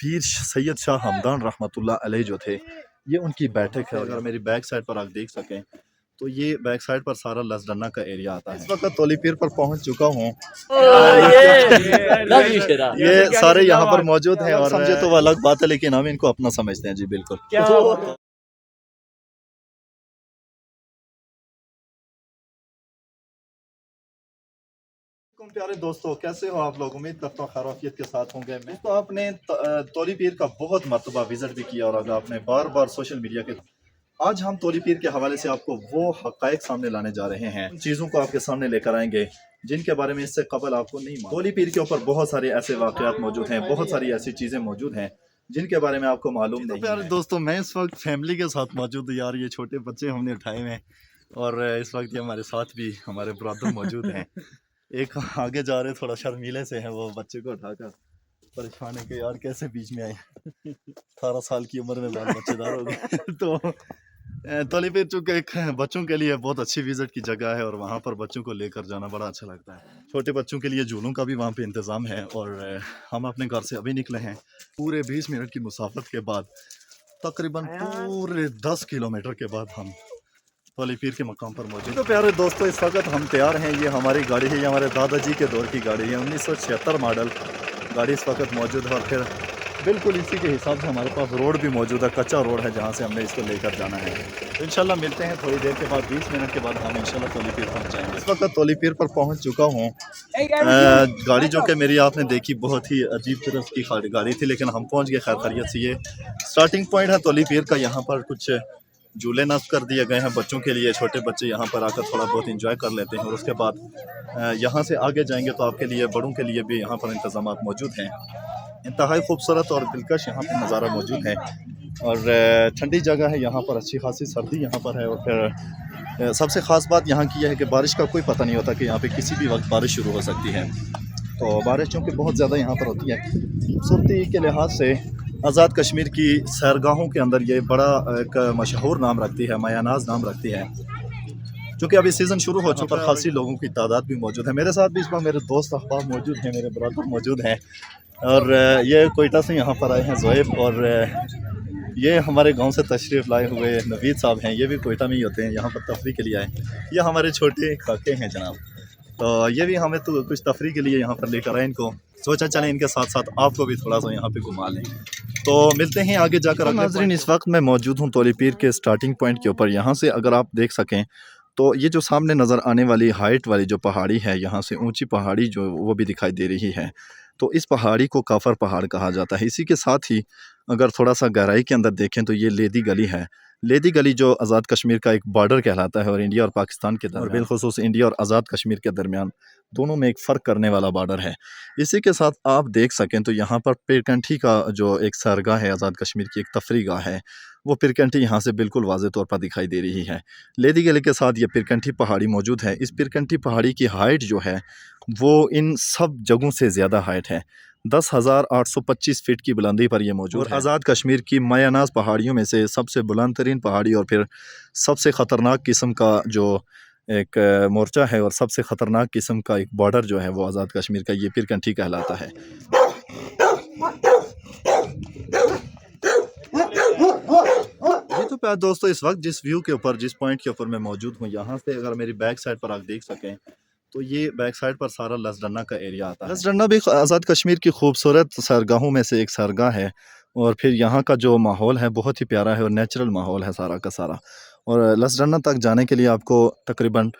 पीर सैयद शाह हमदान रहमतुल्लाह अलैह जो थे, ये उनकी बैठक है। अगर मेरी बैक साइड पर आप देख सकें तो ये बैक साइड पर सारा लसडन्ना का एरिया आता है। इस वक्त तोली पीर पर पहुंच चुका हूँ। ये सारे यहाँ पर मौजूद हैं और समझे तो वो अलग बात है, लेकिन हम इनको अपना समझते हैं जी। बिल्कुल। प्यारे दोस्तों, कैसे हो आप लोग? उम्मीद करता हूँ खैरियत के साथ होंगे। मैं तो आपने तोली पीर का बहुत मरतबा विजिट भी किया और अगर आपने बार बार सोशल मीडिया के, आज हम तोली पीर के हवाले से आपको वो हक़ाइक़ सामने लाने जा रहे हैं, उन चीज़ों को आपके सामने लेकर आएंगे जिनके बारे में इससे कबल आपको नहीं मालूम। तोली पीर के ऊपर बहुत सारे ऐसे वाक़यात मौजूद हैं, बहुत सारी ऐसी चीज़ें मौजूद हैं जिनके बारे में आपको मालूम नहीं। प्यारे दोस्तों, मैं इस वक्त फैमिली के साथ मौजूद हूँ। यार, ये छोटे बच्चे हमने उठाए हुए हैं और इस वक्त ये हमारे साथ भी हमारे ब्रदर मौजूद हैं। एक आगे जा रहे थोड़ा शर्मीले से हैं, वो बच्चे को उठाकर परेशान है कि यार कैसे बीच में आए। 18 साल की उम्र में बाल बच्चेदार हो गए। तो तोली पीर चूँकि एक बच्चों के लिए बहुत अच्छी विजिट की जगह है और वहाँ पर बच्चों को लेकर जाना बड़ा अच्छा लगता है। छोटे बच्चों के लिए झूलों का भी वहाँ पे इंतज़ाम है और हम अपने घर से अभी निकले हैं पूरे 20 मिनट की मुसाफत के बाद। तकरीबन पूरे 10 किलोमीटर के बाद हम तोली पीर के मकाम पर मौजूद। तो प्यारे दोस्तों, इस वक्त हम तैयार हैं। ये हमारी गाड़ी है, ये हमारे दादाजी के दौर की गाड़ी है, 1976 मॉडल गाड़ी इस वक्त मौजूद है। और फिर बिल्कुल इसी के हिसाब से हमारे पास रोड भी मौजूद है, कच्चा रोड है जहाँ से हमने इसको लेकर जाना है। तो इंशाल्लाह मिलते हैं थोड़ी देर के बाद, 20 मिनट के बाद हम इंशाल्लाह तोली पीर पहुँच जाएंगे। इस वक्त तोली पीर पर पहुँच चुका हूँ। गाड़ी जो कि मेरी आपने देखी बहुत ही अजीब तरह की गाड़ी थी, लेकिन हम पहुँच गए खैर खैरियत से। ये स्टार्टिंग पॉइंट है तोली पीर का। यहाँ पर कुछ झूले नस्ब कर दिए गए हैं बच्चों के लिए। छोटे बच्चे यहाँ पर आकर थोड़ा बहुत इंजॉय कर लेते हैं और उसके बाद यहाँ से आगे जाएंगे तो आपके लिए, बड़ों के लिए भी यहाँ पर इंतज़ाम मौजूद हैं। इंतहाई खूबसूरत और दिलकश यहाँ पर नज़ारा मौजूद है और ठंडी जगह है यहाँ पर, अच्छी खासी सर्दी यहाँ पर है। और फिर सबसे ख़ास बात यहाँ की है कि बारिश का कोई पता नहीं होता कि यहाँ पे किसी भी वक्त बारिश शुरू हो सकती है। तो बारिश चूँकि बहुत ज़्यादा यहाँ पर होती है, खूबसूरती के लिहाज से आज़ाद कश्मीर की सैरगाहों के अंदर ये बड़ा एक मशहूर नाम रखती है, मायानाज़ नाम रखती है। क्योंकि अभी सीज़न शुरू हो चुका है, खासी लोगों की तादाद भी मौजूद है। मेरे साथ भी इस बार मेरे दोस्त अहबाब मौजूद हैं, मेरे ब्रदर मौजूद हैं और ये कोयटा से यहाँ पर आए हैं ज़ोएब, और ये हमारे गांव से तशरीफ़ लाए हुए नवीद साहब हैं। ये भी कोयटा में ही होते हैं, यहाँ पर तफरी के लिए आए। ये हमारे छोटे काके हैं जनाब, तो ये भी हमें तो कुछ तफरी के लिए यहाँ पर लेकर आए। इनको सोचा चलें इनके साथ साथ आपको भी थोड़ा सा यहाँ पे घुमा लें। तो मिलते हैं आगे जाकर। नाज़रीन, इस वक्त मैं मौजूद हूँ तोली पीर के स्टार्टिंग पॉइंट के ऊपर। यहाँ से अगर आप देख सकें तो ये जो सामने नज़र आने वाली हाइट वाली जो पहाड़ी है, यहाँ से ऊंची पहाड़ी जो वो भी दिखाई दे रही है। तो इस पहाड़ी को काफ़र पहाड़ कहा जाता है। इसी के साथ ही अगर थोड़ा सा गहराई के अंदर देखें तो ये लेदी गली है। लेदी गली जो आज़ाद कश्मीर का एक बॉर्डर कहलाता है और इंडिया और पाकिस्तान के दरमियान, और बिलखुसूस इंडिया और आज़ाद कश्मीर के दरमियान दोनों में एक फ़र्क करने वाला बॉर्डर है। इसी के साथ आप देख सकें तो यहाँ पर पीरकंठी का जो एक सरगाह है, आज़ाद कश्मीर की एक तफरी गाह है, वो पीरकंठी यहाँ से बिल्कुल वाज़े तौर पर दिखाई दे रही है। लेदी गली के साथ ये पीरकंठी पहाड़ी मौजूद है। इस पीरकंठी पहाड़ी की हाइट जो है वो इन सब जगहों से ज़्यादा हाइट है। 10,825 फीट की बुलंदी पर यह मौजूद है। आज़ाद कश्मीर की मायानाज़ पहाड़ियों में से सबसे बुलंद तरीन पहाड़ी और फिर सबसे ख़तरनाक किस्म का जो एक मोर्चा है और सबसे ख़तरनाक किस्म का एक बॉर्डर जो है वो आज़ाद कश्मीर का ये पीरकंठी कहलाता है। ये तो प्यार दोस्तों, इस वक्त जिस व्यू के ऊपर, जिस पॉइंट के ऊपर मैं मौजूद हूँ, यहाँ से अगर मेरी बैक साइड पर आप देख सकें तो ये बैक साइड पर सारा लसडन्ना का एरिया आता है। लसडन्ना भी आज़ाद कश्मीर की खूबसूरत सरगाहों में से एक सरगाह है और फिर यहाँ का जो माहौल है बहुत ही प्यारा है और नेचुरल माहौल है सारा का सारा। और लसडन्ना तक जाने के लिए आपको तकरीबन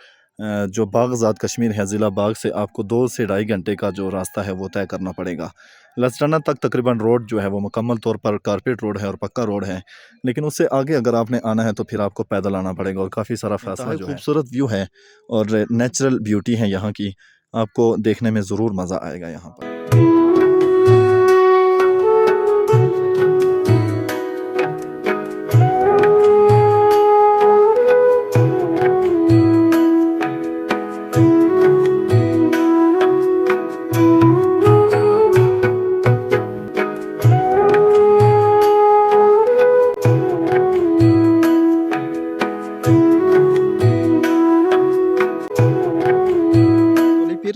जो बाग आज़ाद कश्मीर है, ज़िला बाग से आपको 2 से ढाई घंटे का जो रास्ता है वो तय करना पड़ेगा। लसडन्ना तक तकरीबन रोड जो है वो मुकम्मल तौर पर कारपेट रोड है और पक्का रोड है, लेकिन उससे आगे अगर आपने आना है तो फिर आपको पैदल आना पड़ेगा और काफ़ी सारा फासला जो है। खूबसूरत व्यू है और नेचुरल ब्यूटी है यहाँ की, आपको देखने में ज़रूर मज़ा आएगा यहाँ पर।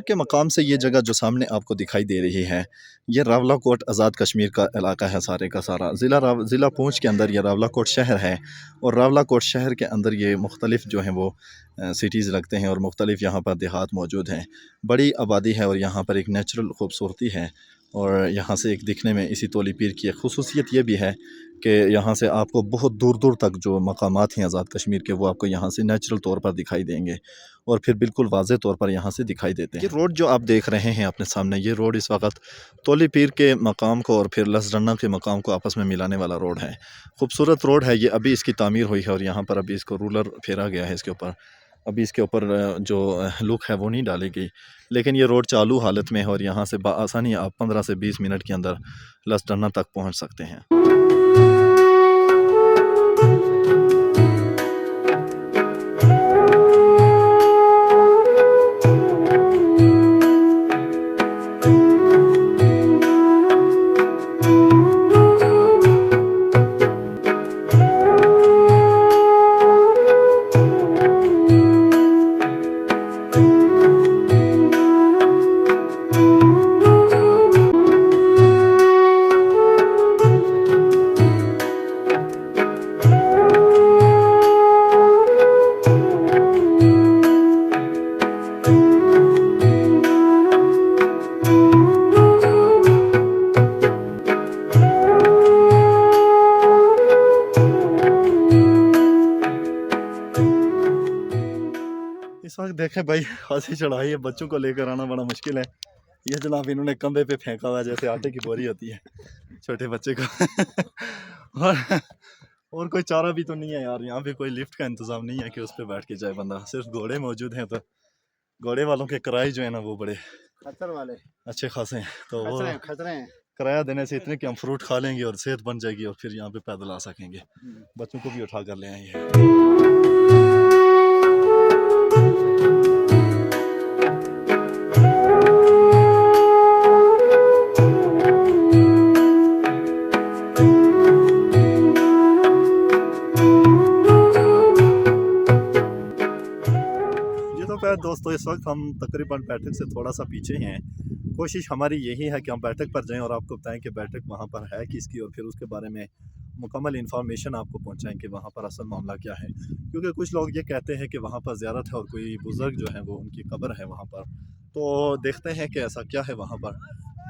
के के मकाम से ये जगह जो सामने आपको दिखाई दे रही है, ये रावलाकोट आज़ाद कश्मीर का इलाका है सारे का सारा। ज़िला पूंछ के अंदर ये रावलाकोट शहर है और रावलाकोट शहर के अंदर ये मुख्तलिफ़ जो हैं वो सिटीज़ लगते हैं और मुख्तलिफ़ यहाँ पर देहात मौजूद हैं। बड़ी आबादी है और यहाँ पर एक नेचुरल खूबसूरती है। और यहाँ से एक दिखने में इसी तोली पीर की एक ख़ुसूसियत ये भी है कि यहाँ से आपको बहुत दूर दूर तक जो मकामात हैं आज़ाद कश्मीर के, वो आपको यहाँ से नेचुरल तौर पर दिखाई देंगे और फिर बिल्कुल वाज़े तौर पर यहाँ से दिखाई देते हैं। ये रोड जो आप देख रहे हैं अपने सामने, ये रोड इस वक्त तोली पीर के मकाम को और फिर लसरन्ना के मकाम को आपस में मिलाने वाला रोड है। खूबसूरत रोड है ये, अभी इसकी तामीर हुई है और यहाँ पर अभी इसको रूलर फेरा गया है इसके ऊपर। अभी इसके ऊपर जो लुक है वो नहीं डाली गई, लेकिन ये रोड चालू हालत में है और यहाँ से बआसानी आप 15 से 20 मिनट के अंदर लसरन्ना तक पहुँच सकते हैं। इस वक्त देखें भाई, खासी चढ़ाई है, बच्चों को लेकर आना बड़ा मुश्किल है। ये जनाब इन्होंने कंधे पे फेंका हुआ है जैसे आटे की बोरी होती है छोटे बच्चे को और कोई चारा भी तो नहीं है यार, यहाँ पे कोई लिफ्ट का इंतज़ाम नहीं है कि उस पर बैठ के जाए बंदा। सिर्फ घोड़े मौजूद हैं, तो घोड़े वालों के किराए जो है ना वो बड़े खतर वाले अच्छे खासे हैं। तो वो खतरे हैं। किराया देने से इतने कि हम फ्रूट खा लेंगे और सेहत बन जाएगी और फिर यहाँ पे पैदल आ सकेंगे। बच्चों को भी उठा कर ले आएंगे। दोस्तों इस वक्त हम तकरीबन बैठक से थोड़ा सा पीछे हैं। कोशिश हमारी यही है कि हम बैठक पर जाएं और आपको बताएं कि बैठक वहां पर है किसकी और फिर उसके बारे में मुकम्मल इन्फॉर्मेशन आपको पहुंचाएं कि वहां पर असल मामला क्या है। क्योंकि कुछ लोग ये कहते हैं कि वहां पर ज़ियारत है और कोई बुज़ुर्ग जो है वो उनकी कब्र है वहां पर। तो देखते हैं कि ऐसा क्या है वहाँ पर,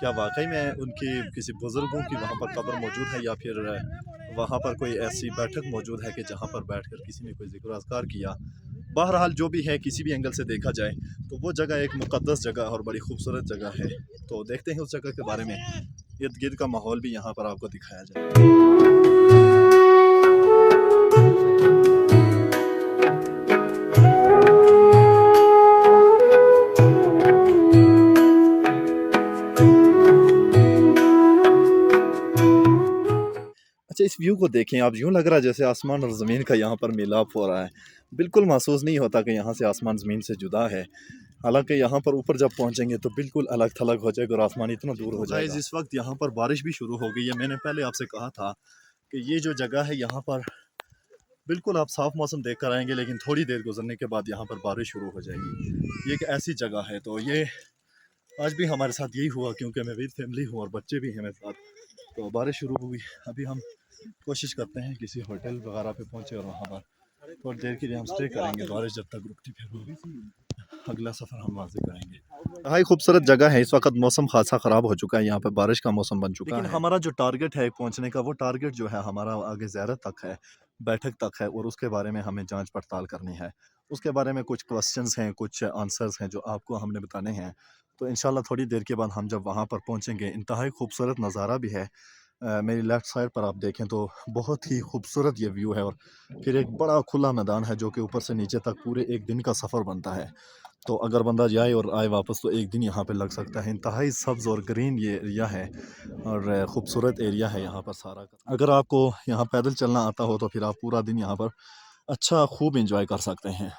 क्या वाकई में उनकी किसी बुज़ुर्गों की वहाँ पर कब्र मौजूद है या फिर वहाँ पर कोई ऐसी बैठक मौजूद है कि जहाँ पर बैठकर किसी ने कोई ज़िक्र अज़कार किया। बहरहाल जो भी है, किसी भी एंगल से देखा जाए तो वो जगह एक मुक़द्दस जगह और बड़ी खूबसूरत जगह है। तो देखते हैं उस जगह के बारे में, इर्द गिर्द का माहौल भी यहाँ पर आपको दिखाया जाए। अच्छा, इस व्यू को देखें आप, यूँ लग रहा है जैसे आसमान और ज़मीन का यहाँ पर मिलाप हो रहा है। बिल्कुल महसूस नहीं होता कि यहाँ से आसमान ज़मीन से जुदा है। हालांकि यहाँ पर ऊपर जब पहुँचेंगे तो बिल्कुल अलग थलग हो जाएगा और आसमान इतना दूर हो जाएगा। इस वक्त यहाँ पर बारिश भी शुरू हो गई है। मैंने पहले आपसे कहा था कि ये जो जगह है यहाँ पर बिल्कुल आप साफ़ मौसम देख कर आएँगे, लेकिन थोड़ी देर गुजरने के बाद यहाँ पर बारिश शुरू हो जाएगी। ये एक ऐसी जगह है। तो ये आज भी हमारे साथ यही हुआ, क्योंकि मैं विद फैमिली हूँ और बच्चे भी हैं मेरे साथ। तो बारिश शुरू हो गई। अभी हम कोशिश करते हैं किसी होटल वगैरह पे पहुंचे और वहाँ पर थोड़ी देर के लिए हम स्टे करेंगे। बारिश जब तक रुकती फिर होगी, अगला सफ़र हम वहाँ से करेंगे। हाई खूबसूरत जगह है। इस वक्त मौसम खासा ख़राब हो चुका है, यहाँ पे बारिश का मौसम बन चुका है। लेकिन हमारा जो टारगेट है पहुँचने का, वो टारगेट जो है हमारा आगे ज़ियारत तक है, बैठक तक है, और उसके बारे में हमें जाँच पड़ताल करनी है। उसके बारे में कुछ क्वेश्चंस हैं, कुछ आंसर्स हैं जो आपको हमने बताने हैं। तो इंशाल्लाह थोड़ी देर के बाद हम जब वहाँ पर पहुँचेंगे, इंतहाई खूबसूरत नज़ारा भी है। मेरी लेफ़्ट साइड पर आप देखें तो बहुत ही खूबसूरत ये व्यू है और फिर एक बड़ा खुला मैदान है जो कि ऊपर से नीचे तक पूरे एक दिन का सफ़र बनता है। तो अगर बंदा जाए और आए वापस तो एक दिन यहाँ पे लग सकता है। इंतहाई सब्ज़ और ग्रीन ये एरिया है और ख़ूबसूरत एरिया है यहाँ पर सारा का। अगर आपको यहाँ पैदल चलना आता हो तो फिर आप पूरा दिन यहाँ पर अच्छा खूब इंजॉय कर सकते हैं।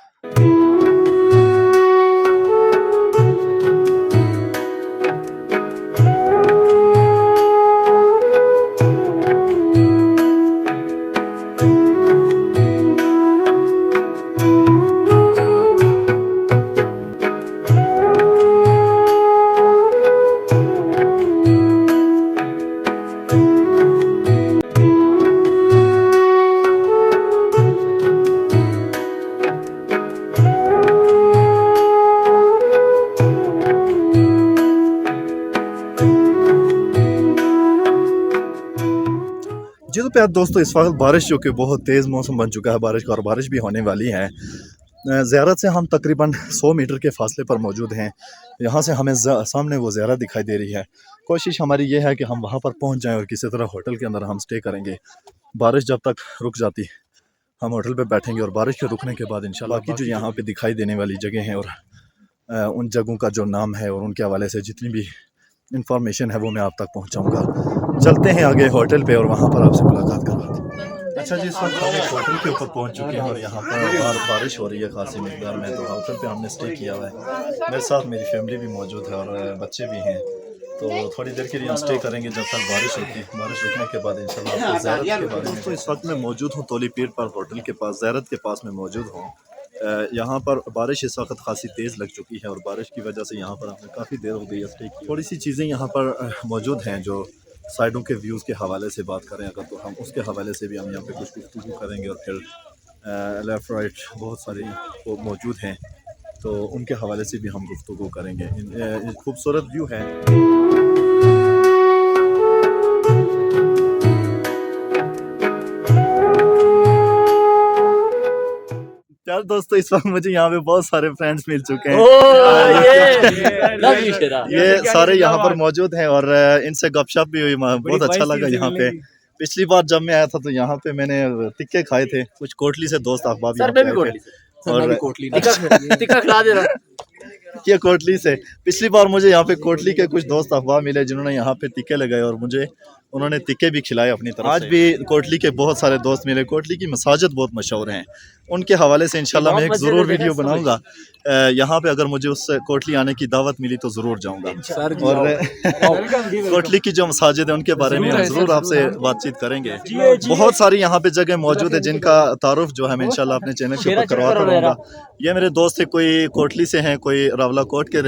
जी तो प्यार दोस्तों, इस वक्त बारिश जो कि बहुत तेज़ मौसम बन चुका है बारिश का, और बारिश भी होने वाली है। ज़ियारत से हम तकरीबन 100 मीटर के फासले पर मौजूद हैं। यहाँ से हमें सामने वो ज़ियारत दिखाई दे रही है। कोशिश हमारी ये है कि हम वहाँ पर पहुँच जाएँ और किसी तरह होटल के अंदर हम स्टे करेंगे। बारिश जब तक रुक जाती हम होटल पे बैठेंगे, और बारिश के रुकने के बाद इंशाल्लाह बाकी जो यहाँ पे दिखाई देने वाली जगह हैं और उन जगहों का जो नाम है और उनके हवाले से जितनी भी इंफॉर्मेशन है वो मैं आप तक पहुँचाऊँगा। चलते हैं आगे होटल पे और वहाँ पर आपसे मुलाकात करवाते हैं। अच्छा जी, इस वक्त हम एक होटल के ऊपर पहुंच चुके हैं और यहाँ पर बारिश हो रही है खासी मकदार में, तो होटल पे हमने स्टे किया हुआ है। मेरे साथ मेरी फैमिली भी मौजूद है और बच्चे भी हैं, तो थोड़ी देर के लिए हम स्टे करेंगे जब तक बारिश होती है। बारिश रुकने के बाद इंशाल्लाह आपको ज़ियारत के बारे में। तो इस वक्त मैं मौजूद हूँ तोली पीर पर, होटल के पास, ज़ियारत के पास मैं मौजूद हूँ। यहाँ पर बारिश इस वक्त खासी तेज़ लग चुकी है और बारिश की वजह से यहाँ पर हमें काफ़ी देर हो गई है स्टे की। थोड़ी सी चीज़ें यहाँ पर मौजूद हैं जो साइडों के व्यूज़ के हवाले से बात करें अगर, तो हम उसके हवाले से भी हम यहाँ पे कुछ गुफ्तगू करेंगे। और फिर लेफ़्ट राइट बहुत सारी वो मौजूद हैं, तो उनके हवाले से भी हम गुफ्तगू करेंगे। खूबसूरत व्यू है। यार दोस्तों, इस वक्त मुझे यहाँ पे बहुत सारे फ्रेंड्स मिल चुके हैं। ये सारे यहाँ पर मौजूद हैं और इनसे गपशप भी हुई, बहुत अच्छा लगा यहाँ पे। पिछली बार जब मैं आया था तो यहाँ पे मैंने टिक्के खाए थे, कुछ कोटली से दोस्त अहबाब यहाँ पे आए थे और टिक्का खिला दे रहा। ये कोटली से पिछली बार मुझे यहाँ पे कोटली के कुछ दोस्त अहबाब मिले जिन्होंने यहाँ पे टिक्के लगाए और मुझे उन्होंने टिक्के भी खिलाए अपनी तरफ। आज भी कोटली के बहुत सारे दोस्त मिले। कोटली की मसाजिद बहुत मशहूर हैं, उनके हवाले से इंशाल्लाह मैं एक ज़रूर वीडियो बनाऊंगा। यहाँ पे अगर मुझे उस कोटली आने की दावत मिली तो ज़रूर जाऊंगा, और कोटली की जो मसाजिद है उनके बारे में हम ज़रूर आपसे बातचीत करेंगे। बहुत सारी यहाँ पे जगह मौजूद है जिनका तारुफ जो है मैं इंशाल्लाह अपने चैनल के ऊपर करवाता रहूँगा। ये मेरे दोस्त है, कोई कोटली से हैं, कोई रावला कोट के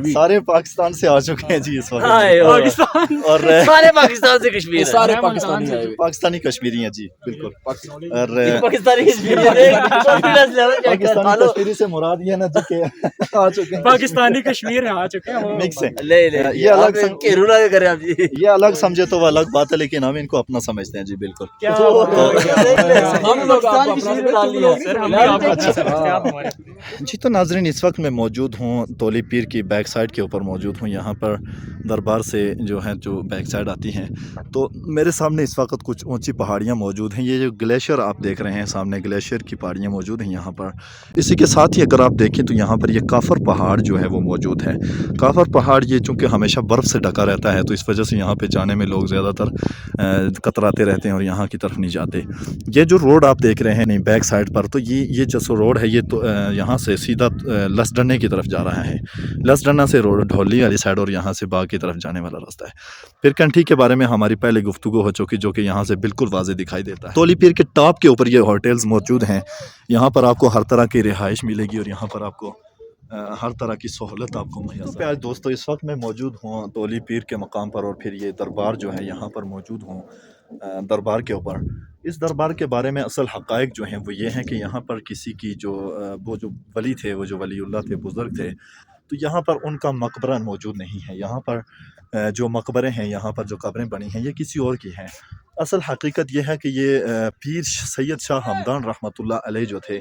सारे पाकिस्तान से आ चुके हैं जी इस वक्त, और सारे पाकिस्तान से कश्मीर, सारे पाकिस्तानी कश्मीरी हैं जी, बिल्कुल। और पाकिस्तानी कश्मीरी से मुराद ये ना जी के आ चुके हैं, पाकिस्तानी कश्मीर है, आ चुके हैं मिक्स है। ये अलग करे आप जी, ये अलग समझे तो वो अलग बात है, लेकिन हम इनको अपना समझते हैं जी, बिल्कुल। हम लोग जी तो नाजरीन, इस वक्त मैं मौजूद हूँ तोली पीर की बैक साइड के ऊपर मौजूद हूँ। यहाँ पर दरबार से जो है जो बैक साइड आती हैं, तो मेरे सामने इस वक्त कुछ ऊंची पहाड़ियाँ मौजूद हैं। ये जो ग्लेशियर आप देख रहे हैं सामने, ग्लेशियर की पहाड़ियाँ मौजूद हैं यहाँ पर। इसी के साथ ही अगर आप देखें तो यहाँ पर ये काफ़र पहाड़ जो है वो मौजूद है। काफ़र पहाड़ ये चूँकि हमेशा बर्फ़ से ढका रहता है, तो इस वजह से यहाँ पर जाने में लोग ज़्यादातर कतराते रहते हैं और यहाँ की तरफ नहीं जाते। ये जो रोड आप देख रहे हैं नहीं बैक साइड पर, तो ये जो रोड है ये तो यहाँ से सीधा लसडन्ने की तरफ जा रहा है। लसडन्ना से रोड ढोली वाली साइड और यहाँ से बाग की तरफ जाने वाला रास्ता है। पीर कंठी के बारे में हमारी पहले गुफ्तगू हो चुकी, जो कि यहाँ से बिल्कुल वाज़े दिखाई देता है। तोली पीर के टॉप के ऊपर ये होटल्स मौजूद हैं। यहाँ पर आपको हर तरह की रिहाइश मिलेगी और यहाँ पर आपको हर तरह की सहूलत आपको मुहैया। तो प्यारे दोस्तों, इस वक्त मैं मौजूद हूँ तोली पीर के मकाम पर, और फिर ये दरबार जो है यहाँ पर मौजूद हूँ दरबार के ऊपर। इस दरबार के बारे में असल हक़ाइक़ जो हैं वो ये हैं कि यहाँ पर किसी की जो वो जो वली थे, वो जो वलीउल्लाह थे, बुज़ुर्ग थे, तो यहाँ पर उनका मकबरा मौजूद नहीं है। यहाँ पर जो मकबरे हैं, यहाँ पर जो कब्रें बनी हैं, ये किसी और की हैं। असल हकीकत ये है कि ये पीर सैयद शाह हमदान रहमतुल्लाह अलैह जो थे,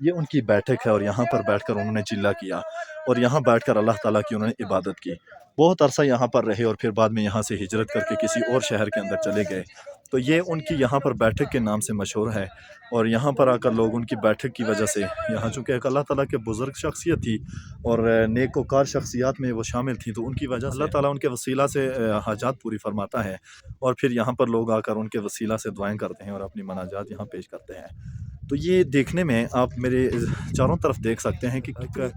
ये उनकी बैठक है और यहाँ पर बैठकर उन्होंने चिल्ला किया और यहाँ बैठकर अल्लाह ताला की उन्होंने इबादत की। बहुत अरसा यहाँ पर रहे और फिर बाद में यहाँ से हिजरत करके किसी और शहर के अंदर चले गए। तो ये उनकी यहाँ पर बैठक के नाम से मशहूर है, और यहाँ पर आकर लोग उनकी बैठक की वजह से, यहाँ चूँकि एक अल्लाह ताला के बुज़ुर्ग शख्सियत थी और नेकोकार शख्सियात में वो शामिल थी, तो उनकी वजह से अल्लाह ताला उनके वसीला से हाजात पूरी फरमाता है, और फिर यहाँ पर लोग आकर उनके वसीला से दुआएं करते हैं और अपनी मनाजात यहाँ पेश करते हैं। तो ये देखने में आप मेरे चारों तरफ देख सकते हैं कि एक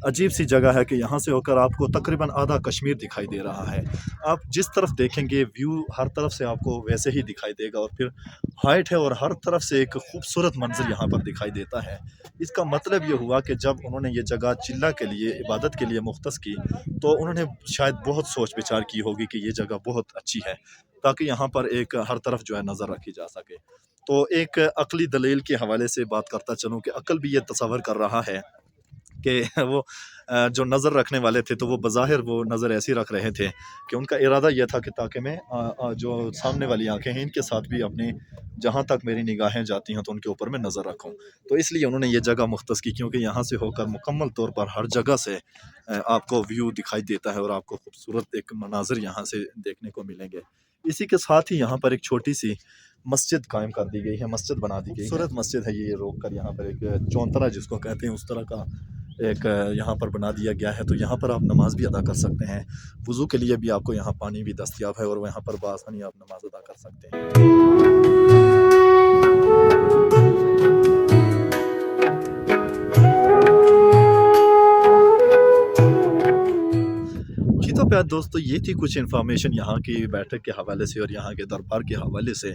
अजीब सी जगह है कि यहाँ से होकर आपको तकरीबन आधा कश्मीर दिखाई दे रहा है। आप जिस तरफ देखेंगे व्यू हर तरफ से आपको वैसे ही दिखाई देगा, और फिर हाइट है और हर तरफ से एक खूबसूरत मंजर यहाँ पर दिखाई देता है। इसका मतलब ये हुआ कि जब उन्होंने ये जगह चिल्ला के लिए, इबादत के लिए मुख्तस की, तो उन्होंने शायद बहुत सोच विचार की होगी कि ये जगह बहुत अच्छी है, ताकि यहाँ पर एक हर तरफ जो है नज़र रखी जा सके। तो एक अक़ली दलील के हवाले से बात करता चलूँ कि अक़ल भी ये तसव्वुर कर रहा है कि वो जो नज़र रखने वाले थे तो वो बज़ाहिर वो नज़र ऐसी रख रहे थे कि उनका इरादा यह था कि ताकि मैं जो सामने वाली आंखें हैं इनके साथ भी अपने जहाँ तक मेरी निगाहें जाती हैं तो उनके ऊपर मैं नज़र रखूं। तो इसलिए उन्होंने ये जगह मुख्तस की, क्योंकि यहाँ से होकर मुकम्मल तौर पर हर जगह से आपको व्यू दिखाई देता है और आपको खूबसूरत एक मनाजिर यहाँ से देखने को मिलेंगे। इसी के साथ ही यहाँ पर एक छोटी सी मस्जिद कायम कर दी गई है, मस्जिद बना दी गई है। खूबसूरत मस्जिद है ये, रोक कर यहाँ पर एक चौंतरा जिसको कहते हैं उस तरह का एक यहाँ पर बना दिया गया है। तो यहाँ पर आप नमाज भी अदा कर सकते हैं, वज़ू के लिए भी आपको यहाँ पानी भी दस्तयाब है और यहाँ पर बआसानी आप नमाज अदा कर सकते हैं। जी तो प्यार दोस्तों, ये थी कुछ इन्फॉर्मेशन यहाँ की बैठक के हवाले से और यहाँ के दरबार के हवाले से।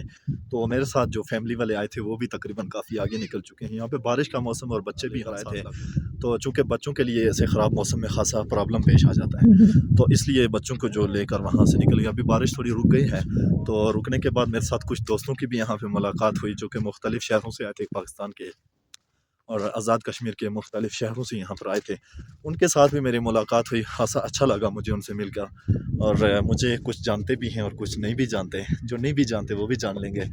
तो मेरे साथ जो फैमिली वाले आए थे वो भी तकरीबन काफ़ी आगे निकल चुके हैं। यहाँ पे बारिश का मौसम और बच्चे भी आए थे, तो चूँकि बच्चों के लिए ऐसे ख़राब मौसम में ख़ासा प्रॉब्लम पेश आ जाता है, तो इसलिए बच्चों को जो लेकर वहाँ से निकल गए। अभी बारिश थोड़ी रुक गई है, तो रुकने के बाद मेरे साथ कुछ दोस्तों की भी यहाँ पर मुलाकात हुई जो कि मुख्तलिफ़ शहरों से आए थे, पाकिस्तान के और आज़ाद कश्मीर के मुख्तलिफ़ शहरों से यहाँ पर आए थे। उनके साथ भी मेरी मुलाकात हुई, ख़ासा अच्छा लगा मुझे उनसे मिलकर। और मुझे कुछ जानते भी हैं और कुछ नहीं भी जानते, जो नहीं भी जानते वो भी जान लेंगे।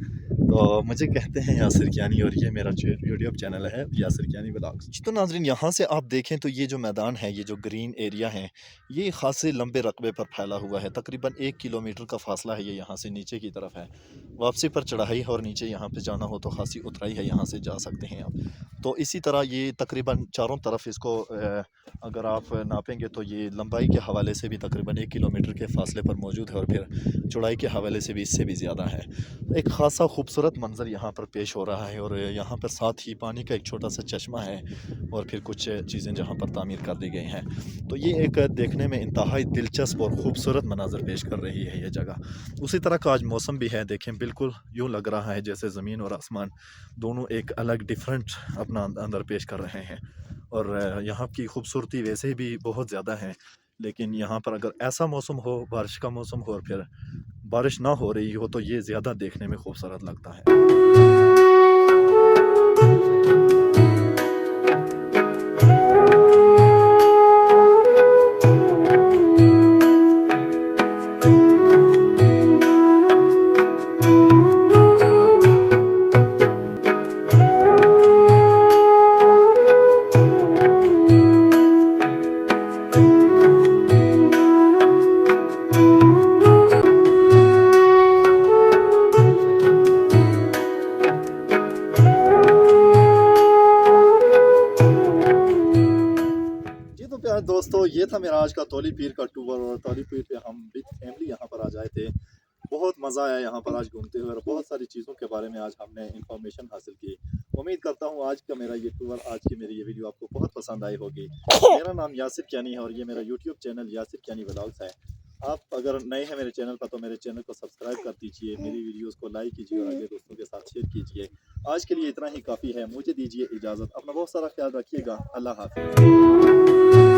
तो मुझे कहते हैं यासिर कियानी और ये मेरा यूट्यूब चैनल है यासिर कियानी व्लॉग्स। तो नाज़रीन, यहाँ से आप देखें तो ये जो मैदान है, ये जो ग्रीन एरिया है, ये ख़ासे लंबे रकबे पर फैला हुआ है। तकरीबन 1 किलोमीटर का फासला है ये यहाँ से नीचे की तरफ है। वापसी पर चढ़ाई है और नीचे यहाँ पे जाना हो तो ख़ासी उतराई है, यहाँ से जा सकते हैं आप। तो इसी तरह ये तकरीबन चारों तरफ इसको अगर आप नापेंगे तो ये लंबाई के हवाले से भी तकरीबन 1 किलोमीटर के फासले पर मौजूद है और फिर चौड़ाई के हवाले से भी इससे भी ज़्यादा है। एक ख़ासा खूबसूरत मंज़र यहाँ पर पेश हो रहा है और यहाँ पर साथ ही पानी का एक छोटा सा चश्मा है और फिर कुछ चीज़ें जहाँ पर तामीर कर दी गई हैं। तो ये एक देखने में इंतहाई दिलचस्प और ख़ूबसूरत मनाज़र पेश कर रही है ये जगह। उसी तरह का आज मौसम भी है, देखें बिल्कुल यूँ लग रहा है जैसे ज़मीन और आसमान दोनों एक अलग डिफरेंट अपना अंदर पेश कर रहे हैं। और यहाँ की खूबसूरती वैसे भी बहुत ज़्यादा है, लेकिन यहाँ पर अगर ऐसा मौसम हो, बारिश का मौसम हो और फिर बारिश ना हो रही हो तो ये ज़्यादा देखने में खूबसूरत लगता है। प्यारे दोस्तों, ये था मेरा आज का तौली पीर का टूर और तौली पीर पे हम विद फैमिली यहाँ पर आ जाए थे। बहुत मज़ा आया यहाँ पर आज घूमते हुए और बहुत सारी चीज़ों के बारे में आज हमने इंफॉर्मेशन हासिल की। उम्मीद करता हूँ आज का मेरा ये टूर, आज की मेरी ये वीडियो आपको बहुत पसंद आई होगी। मेरा नाम यासिर कियानी है और ये मेरा YouTube channel Yasir Kiani vlogs है। आप अगर नए हैं मेरे चैनल पर तो मेरे चैनल को सब्सक्राइब कर दीजिए, मेरी वीडियोस को लाइक कीजिए और आगे दोस्तों के साथ शेयर कीजिए। आज के लिए इतना ही काफ़ी है, मुझे दीजिए इजाज़त। अपना बहुत सारा ख्याल रखिएगा। अल्लाह हाफ़िज़।